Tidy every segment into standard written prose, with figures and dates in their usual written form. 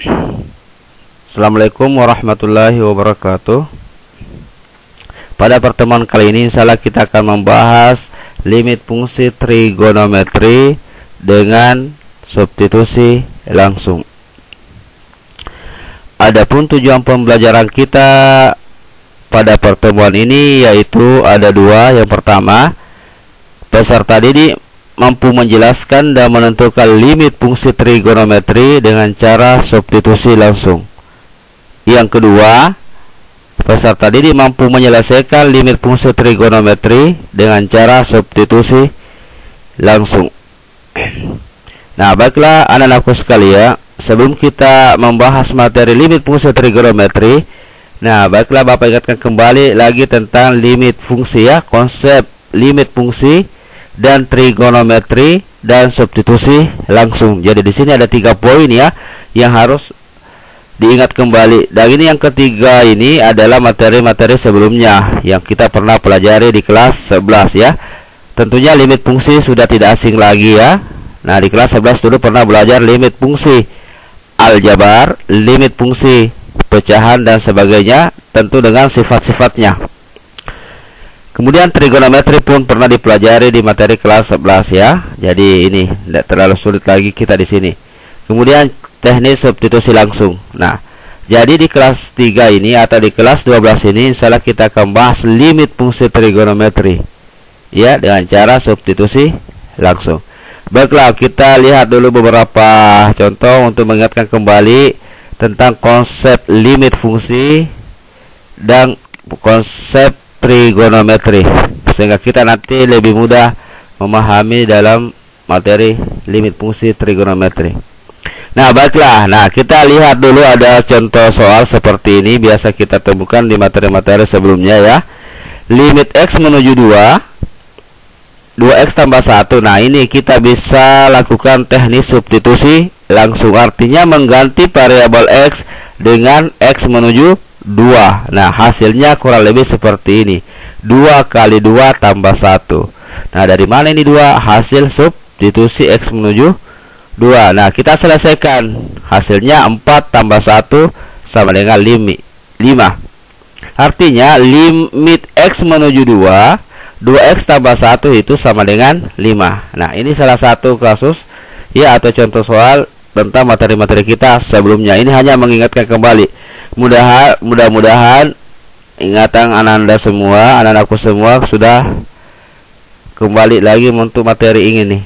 Assalamualaikum warahmatullahi wabarakatuh. Pada pertemuan kali ini insyaallah kita akan membahas limit fungsi trigonometri dengan substitusi langsung. Adapun tujuan pembelajaran kita pada pertemuan ini yaitu ada dua. Yang pertama, peserta didik mampu menjelaskan dan menentukan limit fungsi trigonometri dengan cara substitusi langsung. Yang kedua, peserta didik mampu menyelesaikan limit fungsi trigonometri dengan cara substitusi langsung. Nah, baiklah anak-anakku sekalian, sebelum kita membahas materi limit fungsi trigonometri, nah baiklah Bapak ingatkan kembali lagi tentang limit fungsi ya, konsep limit fungsi dan trigonometri dan substitusi langsung. Jadi di sini ada 3 poin ya yang harus diingat kembali. Dan ini yang ketiga ini adalah materi-materi sebelumnya yang kita pernah pelajari di kelas 11 ya. Tentunya limit fungsi sudah tidak asing lagi ya. Nah, di kelas 11 dulu pernah belajar limit fungsi aljabar, limit fungsi pecahan dan sebagainya, tentu dengan sifat-sifatnya. Kemudian trigonometri pun pernah dipelajari di materi kelas 11 ya. Jadi ini tidak terlalu sulit lagi kita di sini. Kemudian teknik substitusi langsung. Nah, jadi di kelas 3 ini atau di kelas 12 ini insyaallah kita akan bahas limit fungsi trigonometri ya dengan cara substitusi langsung. Baiklah, kita lihat dulu beberapa contoh untuk mengingatkan kembali tentang konsep limit fungsi dan konsep trigonometri sehingga kita nanti lebih mudah memahami dalam materi limit fungsi trigonometri. Nah, baiklah. Nah, kita lihat dulu ada contoh soal seperti ini biasa kita temukan di materi-materi sebelumnya ya. Limit x menuju 2x tambah 1. Nah, ini kita bisa lakukan teknik substitusi langsung, artinya mengganti variabel x dengan x menuju 2. Nah, hasilnya kurang lebih seperti ini. 2 kali 2 tambah 1. Nah, dari mana ini 2? Hasil substitusi x menuju 2. Nah, kita selesaikan. Hasilnya 4 tambah 1 sama dengan 5. Artinya limit x menuju 2, 2x tambah 1 itu sama dengan 5. Nah, ini salah satu kasus ya atau contoh soal tentang materi-materi kita sebelumnya. Ini hanya mengingatkan kembali. Mudah-mudahan ingatan anak-anak semua, anak-anakku semua sudah kembali lagi untuk materi ini nih.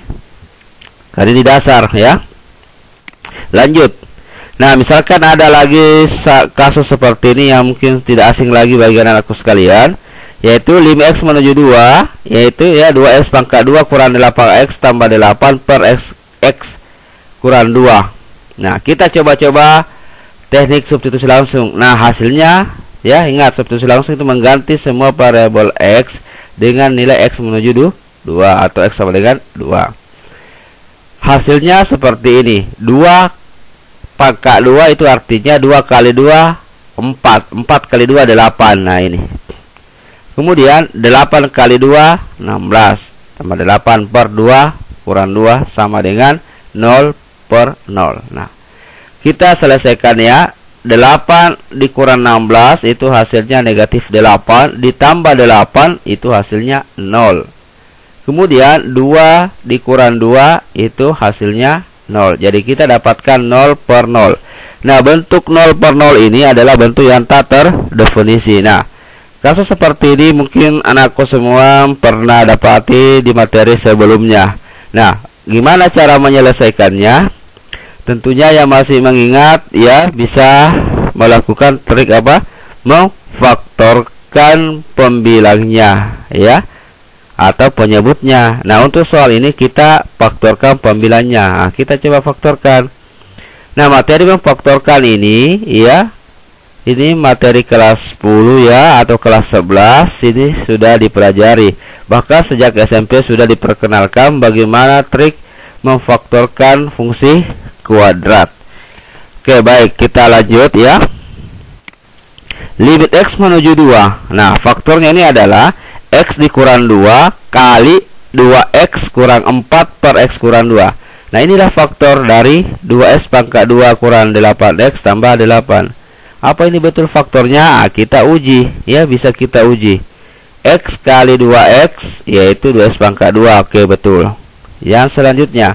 Kali ini dasar ya. Lanjut. Nah, misalkan ada lagi kasus seperti ini yang mungkin tidak asing lagi bagi anak-anakku sekalian, yaitu limit x menuju 2, yaitu ya 2x pangkat 2 kurang 8x tambah 8 per x kurang 2. Nah, kita coba-coba teknik substitusi langsung. Nah, hasilnya ya, ingat substitusi langsung itu mengganti semua variabel x dengan nilai x menuju 2 atau x sama dengan 2. Hasilnya seperti ini. 2 pangkat 2 itu artinya 2 kali 2 4. 4 kali 2 8. Nah, ini. Kemudian 8 kali 2 16 tambah 8 per 2 kurang 2 sama dengan 0 per 0. Nah, kita selesaikan ya. 8 dikurang 16 itu hasilnya negatif 8, ditambah 8 itu hasilnya 0. Kemudian 2 dikurang 2 itu hasilnya 0. Jadi kita dapatkan 0 per 0. Nah, bentuk 0 per 0 ini adalah bentuk yang tak terdefinisi. Nah, kasus seperti ini mungkin anakku semua pernah dapati di materi sebelumnya. Nah, gimana cara menyelesaikannya? Tentunya yang masih mengingat ya bisa melakukan trik apa? Memfaktorkan pembilangnya ya atau penyebutnya. Nah, untuk soal ini kita faktorkan pembilangnya. Nah, kita coba faktorkan. Nah, materi memfaktorkan ini ya, ini materi kelas 10 ya atau kelas 11 ini sudah dipelajari. Bahkan sejak SMP sudah diperkenalkan bagaimana trik memfaktorkan fungsi kuadrat. Oke, baik, kita lanjut ya. Limit x menuju 2. Nah, faktornya ini adalah x dikurang 2 kali 2x kurang 4 per x kurang 2. Nah, inilah faktor dari 2x pangkat 2 kurang 8x tambah 8. Apa ini betul faktornya? Kita uji, ya, bisa kita uji. X kali 2x yaitu 2x pangkat 2. Oke, betul. Yang selanjutnya,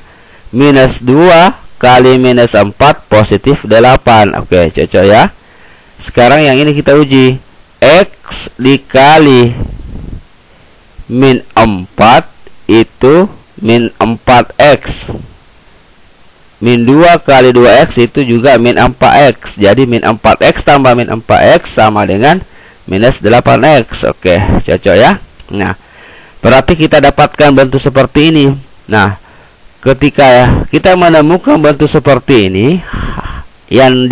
minus 2 kali minus 4 positif 8. Oke, cocok ya. Sekarang yang ini kita uji. X dikali min 4 itu min 4x. Min 2 kali 2x itu juga min 4x. Jadi min 4x tambah min 4x sama dengan minus 8x. Oke, cocok ya. Nah, berarti kita dapatkan bentuk seperti ini. Nah, ketika kita menemukan bentuk seperti ini, yang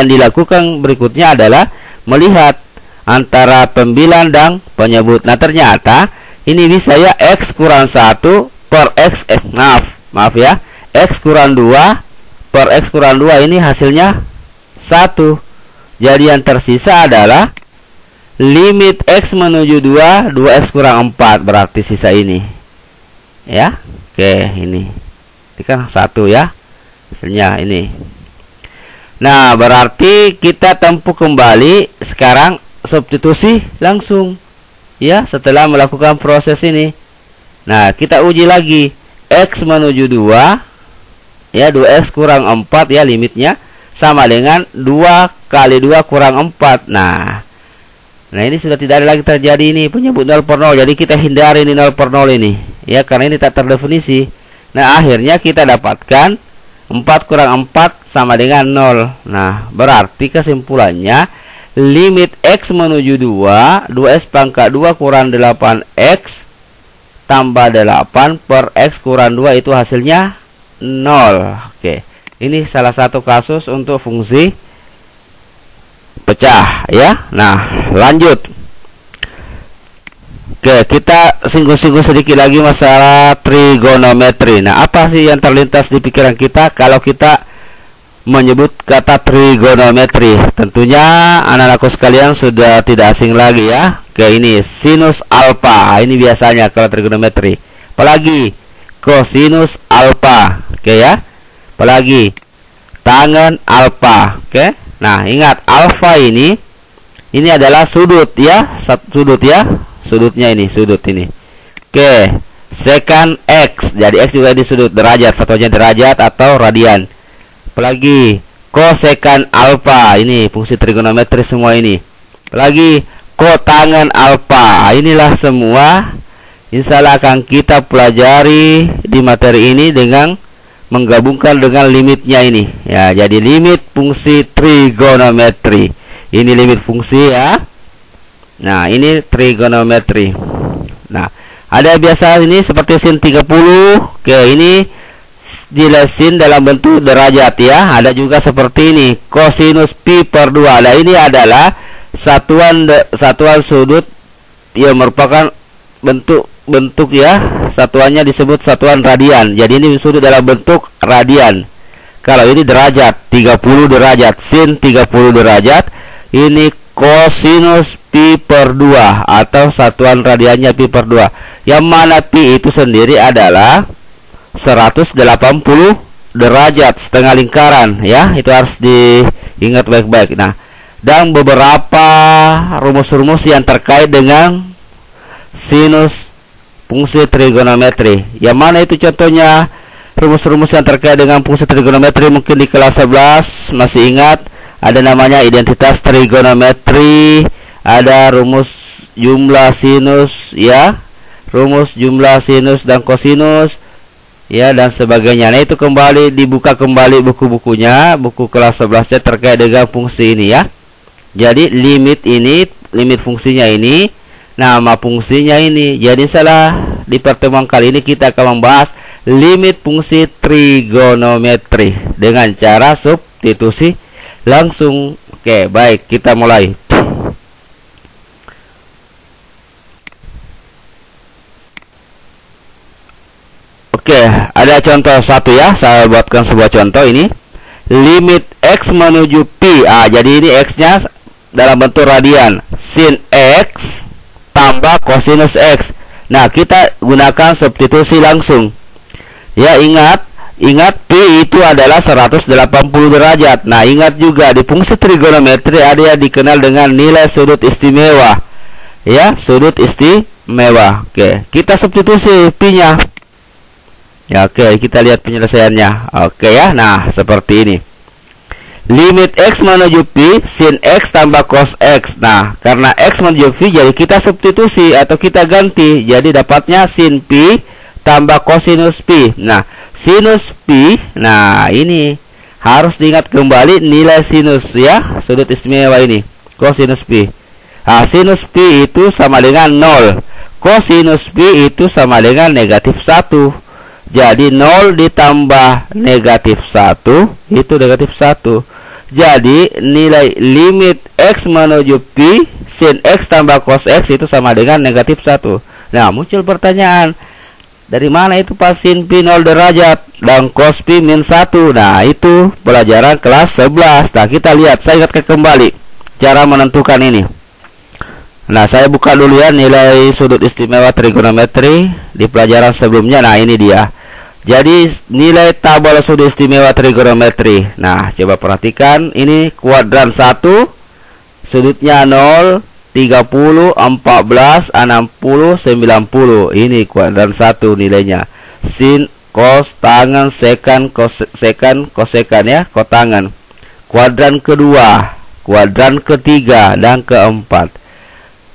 dilakukan berikutnya adalah melihat antara pembilang dan penyebut. Nah, ternyata ini bisa ya, x kurang 1 per x, maaf ya, x kurang 2 per x kurang 2 ini hasilnya 1. Jadi yang tersisa adalah limit x menuju 2, 2x kurang 4, berarti sisa ini. Ya. Oke, ini kan 1 ya. Hasilnya ini. Nah, berarti kita tempuh kembali sekarang substitusi langsung. Ya, setelah melakukan proses ini. Nah, kita uji lagi. X menuju 2, ya, 2x kurang 4 ya limitnya, sama dengan 2 kali 2 kurang 4. Nah, ini sudah tidak ada lagi terjadi ini penyebut 0 per 0. Jadi kita hindari ini 0 per 0 ini, ya, karena ini tak terdefinisi. Nah, akhirnya kita dapatkan 4 kurang 4 sama dengan 0. Nah, berarti kesimpulannya limit x menuju 2, 2x pangkat 2 kurang 8x tambah 8 per x kurang 2 itu hasilnya 0. Oke, ini salah satu kasus untuk fungsi pecah ya. Nah, lanjut. Oke, kita singgung-singgung sedikit lagi masalah trigonometri. Nah, apa sih yang terlintas di pikiran kita kalau kita menyebut kata trigonometri? Tentunya anak-anakku sekalian sudah tidak asing lagi ya. Oke, ini sinus alfa. Ini biasanya kalau trigonometri. Apalagi kosinus alfa. Oke ya. Apalagi tangen alfa. Oke. Nah, ingat alfa ini adalah sudut ya, sudut ya. Sudutnya ini, sudut ini. Oke, secant x. Jadi x juga di sudut derajat, satunya derajat atau radian. Apalagi cosecant alfa. Ini fungsi trigonometri semua ini. Apalagi kotangen alfa. Inilah semua insyaallah akan kita pelajari di materi ini dengan menggabungkan dengan limitnya ini ya. Jadi limit fungsi trigonometri. Ini limit fungsi ya. Nah, ini trigonometri. Nah, ada biasa ini seperti sin 30. Oke, ini sin dalam bentuk derajat ya. Ada juga seperti ini kosinus pi per 2. Nah, ini adalah satuan sudut yang merupakan bentuk ya, satuannya disebut satuan radian. Jadi ini sudut dalam bentuk radian. Kalau ini derajat 30 derajat, sin 30 derajat, ini kosinus pi per 2 atau satuan radiannya pi per 2. Yang mana pi itu sendiri adalah 180 derajat setengah lingkaran ya. Itu harus diingat baik-baik. Nah, dan beberapa rumus-rumus yang terkait dengan sinus fungsi trigonometri. Yang mana itu contohnya rumus-rumus yang terkait dengan fungsi trigonometri mungkin di kelas 11 masih ingat. Ada namanya identitas trigonometri, ada rumus jumlah sinus ya, rumus jumlah sinus dan kosinus ya, dan sebagainya. Nah, itu kembali dibuka kembali buku-bukunya, buku kelas 11-nya terkait dengan fungsi ini ya. Jadi limit ini, limit fungsinya ini, nama fungsinya ini. Jadi salah di pertemuan kali ini kita akan membahas limit fungsi trigonometri dengan cara substitusi langsung. Oke, baik, kita mulai. Oke, ada contoh satu ya. Saya buatkan sebuah contoh ini. Limit x menuju pi. Jadi ini x-nya dalam bentuk radian. Sin x tambah kosinus x. Nah, kita gunakan substitusi langsung. Ya, ingat Ingat Pi itu adalah 180 derajat. Nah, ingat juga di fungsi trigonometri ada yang dikenal dengan nilai sudut istimewa. Ya, sudut istimewa. Oke, kita substitusi Pi-nya. Ya, oke, kita lihat penyelesaiannya. Oke ya. Nah, seperti ini. Limit X menuju Pi, sin X tambah cos X. Nah, karena X menuju Pi, jadi kita substitusi atau kita ganti. Jadi dapatnya sin Pi tambah cosinus Pi. Nah, sinus Pi, nah ini harus diingat kembali nilai sinus ya, sudut istimewa ini, cosinus Pi. Nah, sinus Pi itu sama dengan 0. Cosinus Pi itu sama dengan negatif 1. Jadi 0 ditambah negatif 1 itu negatif 1. Jadi nilai limit X menuju Pi, sin X tambah cos X itu sama dengan negatif 1. Nah, muncul pertanyaan, dari mana itu pas sin Pi 0 derajat dan cos Pi min 1? Nah, itu pelajaran kelas 11. Nah, kita lihat, saya ingatkan kembali cara menentukan ini. Nah, saya buka dulu ya nilai sudut istimewa trigonometri di pelajaran sebelumnya. Nah, ini dia. Jadi nilai tabel sudut istimewa trigonometri. Nah, coba perhatikan, ini kuadran 1, sudutnya 0, 30, 14, 60, 90. Ini kuadran 1 nilainya. Sin, cos, tangan, sekan, kosekan ya, kotangan. Kuadran kedua, kuadran ketiga, dan keempat.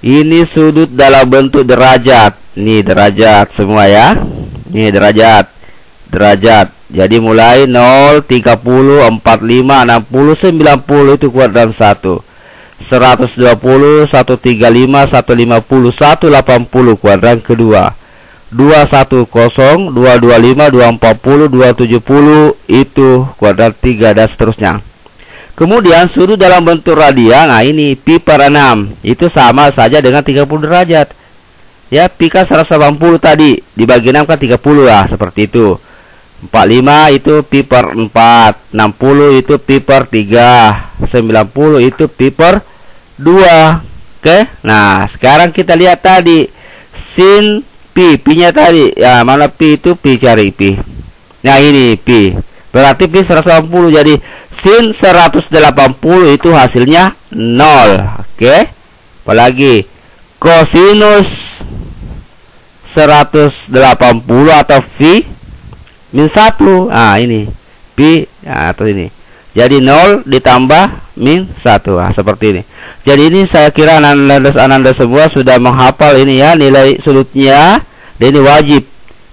Ini sudut dalam bentuk derajat. Ini derajat semua ya. Ini derajat. Jadi mulai 0, 30, 45, 60, 90 itu kuadran 1. 120, 135, 150, 180 kuadran kedua. 210, 225, 240, 270 itu kuadran 3 dan seterusnya. Kemudian sudut dalam bentuk radian, nah ini pi per 6 itu sama saja dengan 30 derajat. Ya, pi kan 180 tadi, dibagi 6 kan 30 lah, seperti itu. 45 itu pi per 4, 60 itu pi per 3, 90 itu pi per 2. Oke. Nah, sekarang kita lihat tadi sin pi, pi-nya tadi. Ya, mana pi itu? Pi, cari pi. Nah, ini pi. Berarti pi 180. Jadi sin 180 itu hasilnya 0. Oke. Apalagi cosinus 180 atau pi min 1. Nah, ini pi, nah, atau ini. Jadi 0 ditambah min 1. Nah, seperti ini. Jadi ini saya kira Anda semua sudah menghafal ini ya, nilai sudutnya. Dan ini wajib.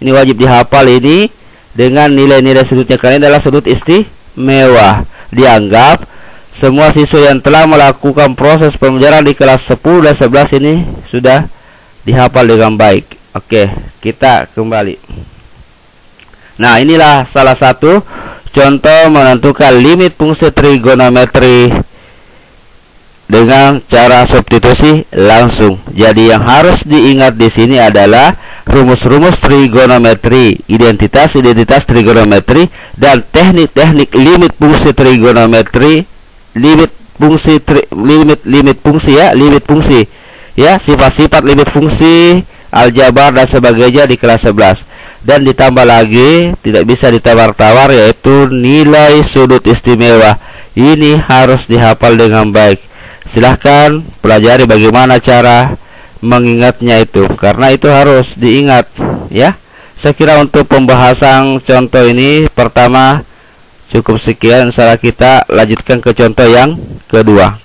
Ini wajib dihafal ini dengan nilai-nilai sudutnya, karena ini adalah sudut istimewa. Dianggap semua siswa yang telah melakukan proses pembelajaran di kelas 10 dan 11 ini sudah dihafal dengan baik. Oke, kita kembali. Nah, inilah salah satu contoh menentukan limit fungsi trigonometri dengan cara substitusi langsung. Jadi yang harus diingat di sini adalah rumus-rumus trigonometri, identitas trigonometri, dan teknik-teknik limit fungsi trigonometri, limit fungsi ya, sifat-sifat limit fungsi, aljabar dan sebagainya di kelas 11. Dan ditambah lagi, tidak bisa ditawar-tawar, yaitu nilai sudut istimewa. Ini harus dihafal dengan baik. Silahkan pelajari bagaimana cara mengingatnya itu, karena itu harus diingat ya. Saya kira untuk pembahasan contoh ini pertama cukup sekian. Salah kita lanjutkan ke contoh yang kedua.